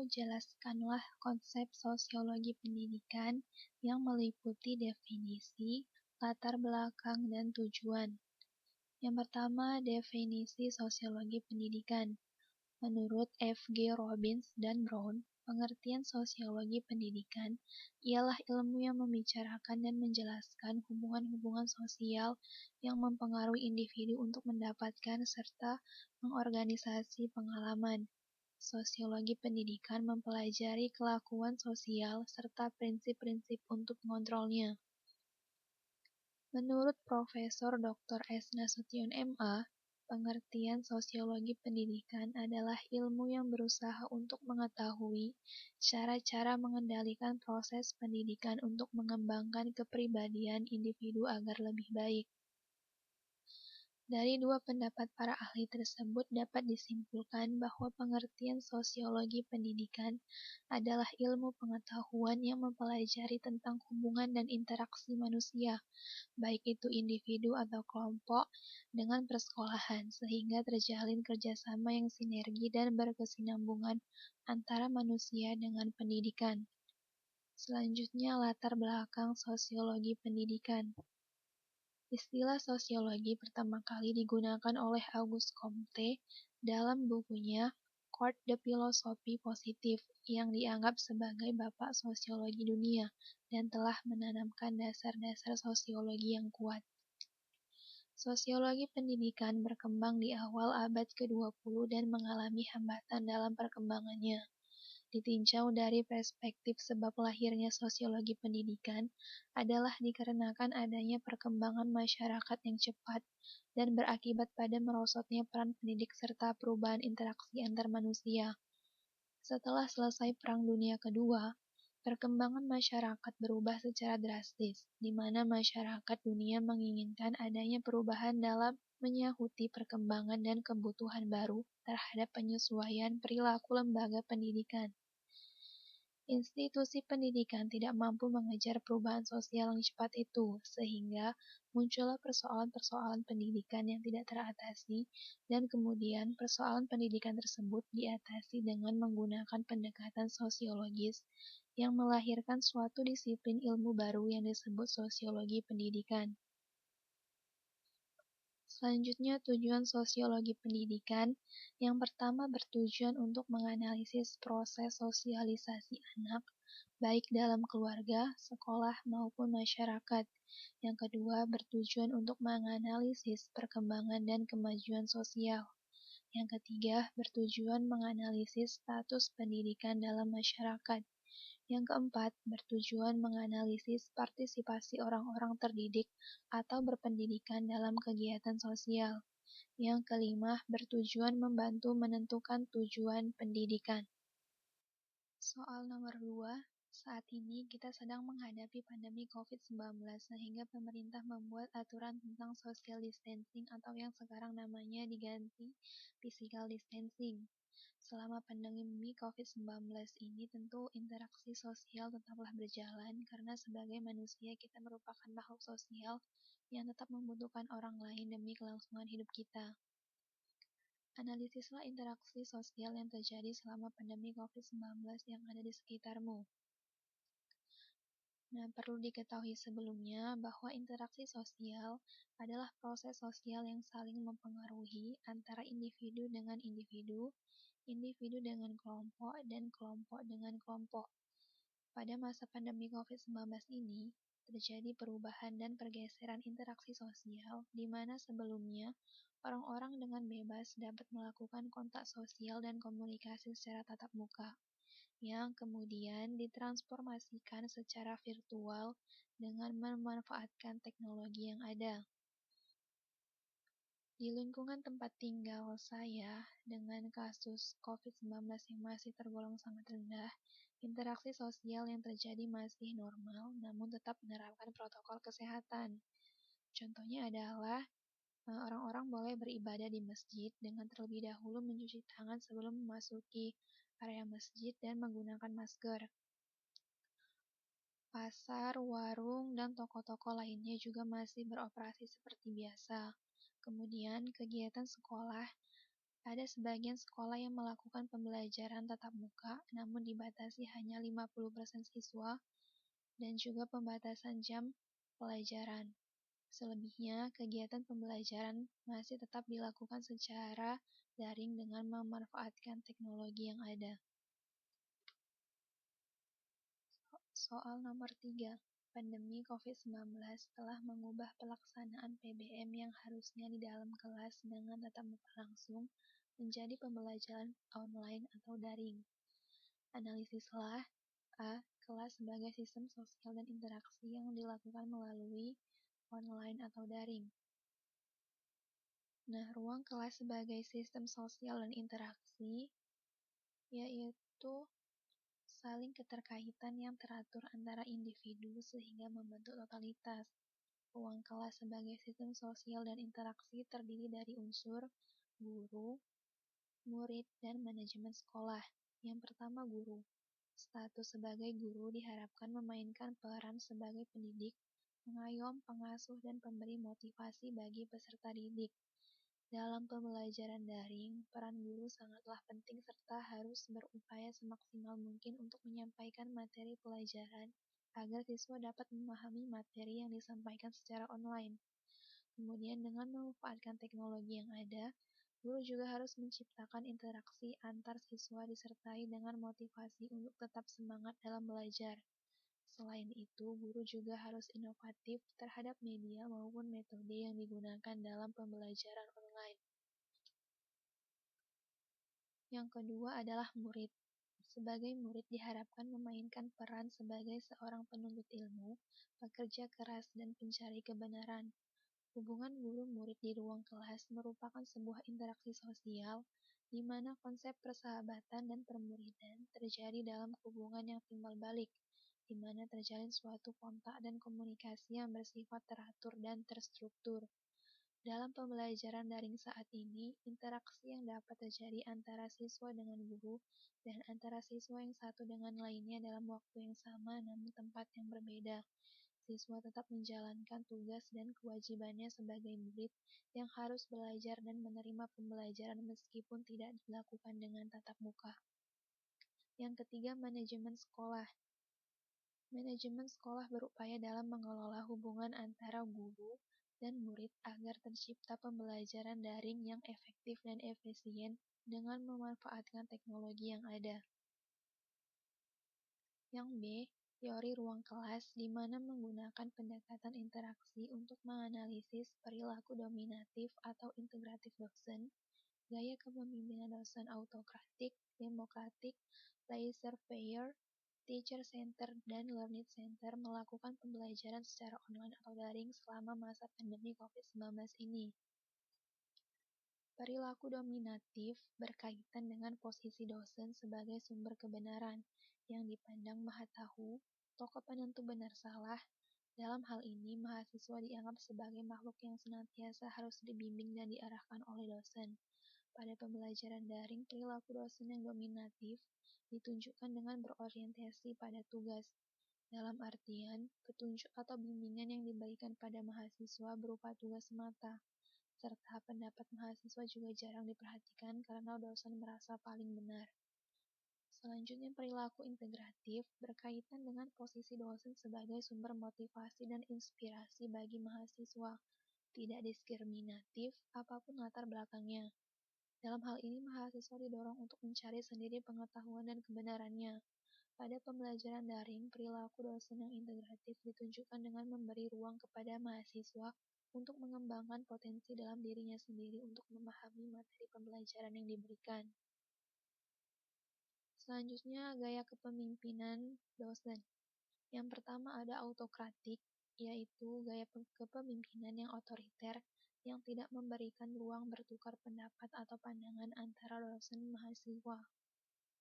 jelaskanlah konsep sosiologi pendidikan yang meliputi definisi, latar belakang, dan tujuan. Yang pertama, definisi sosiologi pendidikan. Menurut F. G. Robbins dan Brown, pengertian sosiologi pendidikan ialah ilmu yang membicarakan dan menjelaskan hubungan-hubungan sosial yang mempengaruhi individu untuk mendapatkan serta mengorganisasi pengalaman. Sosiologi pendidikan mempelajari kelakuan sosial serta prinsip-prinsip untuk mengontrolnya. Menurut Profesor Dr. S. Nasution M.A., pengertian sosiologi pendidikan adalah ilmu yang berusaha untuk mengetahui cara-cara mengendalikan proses pendidikan untuk mengembangkan kepribadian individu agar lebih baik. Dari dua pendapat para ahli tersebut dapat disimpulkan bahwa pengertian sosiologi pendidikan adalah ilmu pengetahuan yang mempelajari tentang hubungan dan interaksi manusia, baik itu individu atau kelompok, dengan persekolahan, sehingga terjalin kerjasama yang sinergi dan berkesinambungan antara manusia dengan pendidikan. Selanjutnya, latar belakang sosiologi pendidikan. Istilah sosiologi pertama kali digunakan oleh Auguste Comte dalam bukunya Cours de Philosophie Positive yang dianggap sebagai bapak sosiologi dunia dan telah menanamkan dasar-dasar sosiologi yang kuat. Sosiologi pendidikan berkembang di awal abad ke-20 dan mengalami hambatan dalam perkembangannya. Ditinjau dari perspektif sebab lahirnya sosiologi pendidikan adalah dikarenakan adanya perkembangan masyarakat yang cepat dan berakibat pada merosotnya peran pendidik serta perubahan interaksi antar manusia. Setelah selesai Perang Dunia Kedua, perkembangan masyarakat berubah secara drastis, di mana masyarakat dunia menginginkan adanya perubahan dalam menyahuti perkembangan dan kebutuhan baru terhadap penyesuaian perilaku lembaga pendidikan. Institusi pendidikan tidak mampu mengejar perubahan sosial yang cepat itu, sehingga muncullah persoalan-persoalan pendidikan yang tidak teratasi, dan kemudian persoalan pendidikan tersebut diatasi dengan menggunakan pendekatan sosiologis yang melahirkan suatu disiplin ilmu baru yang disebut sosiologi pendidikan. Selanjutnya, tujuan sosiologi pendidikan. Yang pertama bertujuan untuk menganalisis proses sosialisasi anak, baik dalam keluarga, sekolah, maupun masyarakat. Yang kedua bertujuan untuk menganalisis perkembangan dan kemajuan sosial. Yang ketiga bertujuan menganalisis status pendidikan dalam masyarakat. Yang keempat, bertujuan menganalisis partisipasi orang-orang terdidik atau berpendidikan dalam kegiatan sosial. Yang kelima, bertujuan membantu menentukan tujuan pendidikan. Soal nomor 2, saat ini kita sedang menghadapi pandemi COVID-19 sehingga pemerintah membuat aturan tentang social distancing atau yang sekarang namanya diganti physical distancing. Selama pandemi COVID-19 ini tentu interaksi sosial tetaplah berjalan karena sebagai manusia kita merupakan makhluk sosial yang tetap membutuhkan orang lain demi kelangsungan hidup kita. Analisislah interaksi sosial yang terjadi selama pandemi COVID-19 yang ada di sekitarmu. Nah, perlu diketahui sebelumnya bahwa interaksi sosial adalah proses sosial yang saling mempengaruhi antara individu dengan individu dengan kelompok, dan kelompok dengan kelompok. Pada masa pandemi COVID-19 ini, terjadi perubahan dan pergeseran interaksi sosial, di mana sebelumnya orang-orang dengan bebas dapat melakukan kontak sosial dan komunikasi secara tatap muka, yang kemudian ditransformasikan secara virtual dengan memanfaatkan teknologi yang ada. Di lingkungan tempat tinggal saya, dengan kasus COVID-19 yang masih tergolong sangat rendah, interaksi sosial yang terjadi masih normal, namun tetap menerapkan protokol kesehatan. Contohnya adalah orang-orang boleh beribadah di masjid dengan terlebih dahulu mencuci tangan sebelum memasuki area masjid dan menggunakan masker. Pasar, warung, dan toko-toko lainnya juga masih beroperasi seperti biasa. Kemudian, kegiatan sekolah Ada sebagian sekolah yang melakukan pembelajaran tatap muka, namun dibatasi hanya 50% siswa, dan juga pembatasan jam pelajaran. Selebihnya, kegiatan pembelajaran masih tetap dilakukan secara daring dengan memanfaatkan teknologi yang ada. Soal nomor 3. Pandemi COVID-19 telah mengubah pelaksanaan PBM yang harusnya di dalam kelas dengan tatap muka langsung menjadi pembelajaran online atau daring. Analisislah A. Kelas sebagai sistem sosial dan interaksi yang dilakukan melalui online atau daring. Nah, ruang kelas sebagai sistem sosial dan interaksi yaitu saling keterkaitan yang teratur antara individu sehingga membentuk totalitas. Ruang kelas sebagai sistem sosial dan interaksi terdiri dari unsur guru, murid, dan manajemen sekolah. Yang pertama, guru. Status sebagai guru diharapkan memainkan peran sebagai pendidik, pengayom, pengasuh, dan pemberi motivasi bagi peserta didik. Dalam pembelajaran daring, peran guru sangatlah penting serta harus berupaya semaksimal mungkin untuk menyampaikan materi pelajaran agar siswa dapat memahami materi yang disampaikan secara online. Kemudian dengan memanfaatkan teknologi yang ada, guru juga harus menciptakan interaksi antar siswa disertai dengan motivasi untuk tetap semangat dalam belajar. Selain itu, guru juga harus inovatif terhadap media maupun metode yang digunakan dalam pembelajaran online. Yang kedua adalah murid. Sebagai murid diharapkan memainkan peran sebagai seorang penuntut ilmu, pekerja keras, dan pencari kebenaran. Hubungan guru-murid di ruang kelas merupakan sebuah interaksi sosial di mana konsep persahabatan dan permuridan terjadi dalam hubungan yang timbal balik, di mana terjalin suatu kontak dan komunikasi yang bersifat teratur dan terstruktur. Dalam pembelajaran daring saat ini, interaksi yang dapat terjadi antara siswa dengan guru dan antara siswa yang satu dengan lainnya dalam waktu yang sama namun tempat yang berbeda. Siswa tetap menjalankan tugas dan kewajibannya sebagai murid yang harus belajar dan menerima pembelajaran meskipun tidak dilakukan dengan tatap muka. Yang ketiga, manajemen sekolah. Manajemen sekolah berupaya dalam mengelola hubungan antara guru dan murid agar tercipta pembelajaran daring yang efektif dan efisien dengan memanfaatkan teknologi yang ada. Yang B, teori ruang kelas di mana menggunakan pendekatan interaksi untuk menganalisis perilaku dominatif atau integratif dosen, gaya kepemimpinan dosen autokratik, demokratik, laissez-faire, teacher-center, dan learning-center melakukan pembelajaran secara online atau daring selama masa pandemi COVID-19 ini. Perilaku dominatif berkaitan dengan posisi dosen sebagai sumber kebenaran yang dipandang maha tahu, tokoh penentu benar salah. Dalam hal ini, mahasiswa dianggap sebagai makhluk yang senantiasa harus dibimbing dan diarahkan oleh dosen. Pada pembelajaran daring, perilaku dosen yang dominatif ditunjukkan dengan berorientasi pada tugas. Dalam artian, petunjuk atau bimbingan yang diberikan pada mahasiswa berupa tugas semata, serta pendapat mahasiswa juga jarang diperhatikan karena dosen merasa paling benar. Selanjutnya, perilaku integratif berkaitan dengan posisi dosen sebagai sumber motivasi dan inspirasi bagi mahasiswa, tidak diskriminatif apapun latar belakangnya. Dalam hal ini, mahasiswa didorong untuk mencari sendiri pengetahuan dan kebenarannya. Pada pembelajaran daring, perilaku dosen yang integratif ditunjukkan dengan memberi ruang kepada mahasiswa untuk mengembangkan potensi dalam dirinya sendiri untuk memahami materi pembelajaran yang diberikan. Selanjutnya, gaya kepemimpinan dosen. Yang pertama ada autokratik, yaitu gaya kepemimpinan yang otoriter yang tidak memberikan ruang bertukar pendapat atau pandangan antara dosen mahasiswa.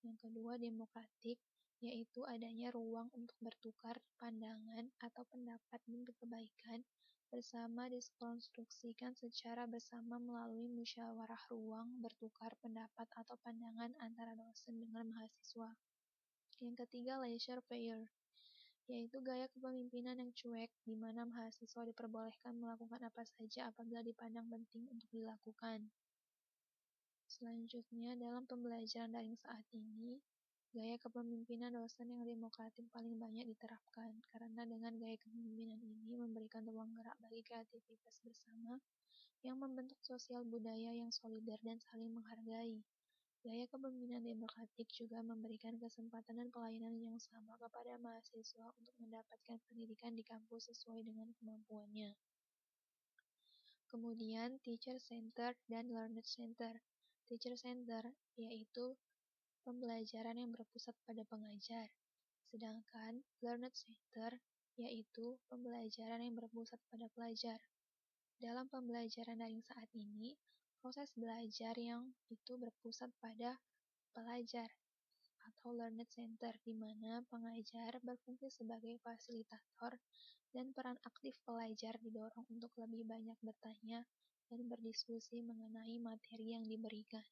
Yang kedua, demokratik, yaitu adanya ruang untuk bertukar pandangan atau pendapat demi kebaikan bersama dikonstruksikan secara bersama melalui musyawarah ruang bertukar pendapat atau pandangan antara dosen dengan mahasiswa. Yang ketiga, laissez-faire, yaitu gaya kepemimpinan yang cuek, di mana mahasiswa diperbolehkan melakukan apa saja apabila dipandang penting untuk dilakukan. Selanjutnya, dalam pembelajaran daring saat ini, gaya kepemimpinan dosen yang demokratik paling banyak diterapkan, karena dengan gaya kepemimpinan ini memberikan ruang gerak bagi kreativitas bersama yang membentuk sosial budaya yang solider dan saling menghargai. Gaya kepemimpinan demokratik juga memberikan kesempatan dan pelayanan yang sama kepada mahasiswa untuk mendapatkan pendidikan di kampus sesuai dengan kemampuannya. Kemudian, teacher center dan learner center. Teacher center yaitu pembelajaran yang berpusat pada pengajar, sedangkan learner center yaitu pembelajaran yang berpusat pada pelajar. Dalam pembelajaran daring saat ini, proses belajar yang itu berpusat pada pelajar atau learner center, di mana pengajar berfungsi sebagai fasilitator dan peran aktif pelajar didorong untuk lebih banyak bertanya dan berdiskusi mengenai materi yang diberikan.